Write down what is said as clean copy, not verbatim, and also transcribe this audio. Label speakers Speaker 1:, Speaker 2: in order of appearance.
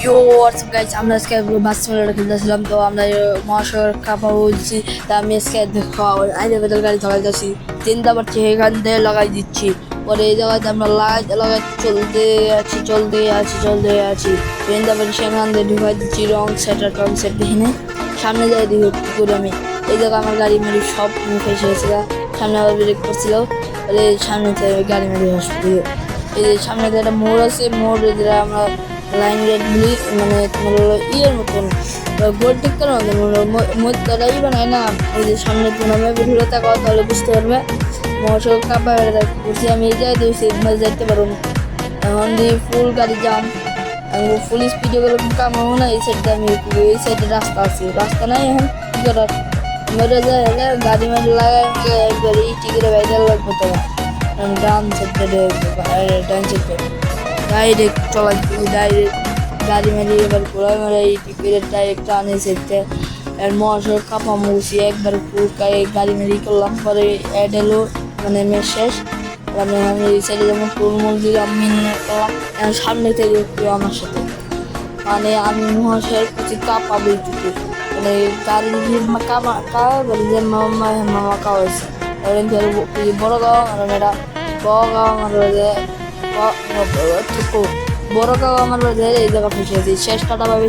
Speaker 1: ইয়ো WhatsApp guys, আমরা আজকে বাস simulator খেলতেছিলাম। তো আমরা মহাশয় কাপা বলছি, তা আমি আজকে দেখো আইনে বেদল গাড়ি চালাই যাচ্ছি, চিন্তা পারছি এখান থেকে লাগাই দিচ্ছি। পরে এই জায়গাতে আমরা লাগাই চলতে আছি চিন্তা পারি সেখান থেকে ঢুকাই দিচ্ছি রং সেট দেখে সামনে যাই দিই কি করে আমি এই জায়গায় আমার গাড়ি মারি সব ফেসে গেছিল। সামনে আবার ব্রেক করছিল, পরে সামনে থেকে গাড়ি মারি হসপিটাল। এই যে সামনে একটা মোড় আছে, মোড় যেটা আমরা লাইন রেড বলি, মানে তোমার হলো ইয়ের মতন গোল টিকার মতন বানায় না। এই যে সামনে তোমার ভিডিও থাকা তাহলে বুঝতে পারবে মহাসড়ক কাপা করছি আমি। এই জায়গায় দিয়েছি যাইতে পারবো না, এখন দিয়ে ফুল গাড়ি জাম, আমি ফুল স্পিডে গেলে কামাবো না। এই সাইডে আমি এই সাইডে রাস্তা আছে, রাস্তা নাই এখন কি করার, মেরে যায় গাড়ি মারি লাগাই একবার এই টিকিটে বাইরে লাগবে। তো ডান সাইডে ডান সাইডে ডাইরেক্ট চলাচ্ছি, ডাইরেক্ট গাড়ি মারি এবার ঘোড়ায় মারা এই টিকিটের ডাইরেক্ট আনে সেটে আর মহাসড়ক কাপা মুছি একবার গাড়ি মারি করলাম। পরে অ্যাড এলো, মানে মেশ শেষ। আমি এই সাইডে যেমন টুলমুল দিলাম করলাম, সামনে থেকে একটু আমার সাথে, মানে আমি মহাশয়ের প্রতি কাপা বইটুকু, মানে গাড়ি কামা যে মামা কাওয়া হয়েছে বড় গাওয়া আমার মেয়েরা বড় গাওয়া আমার বড় গাওয়া আমার এই জায়গা ফেসে শেষ কাটা পাবে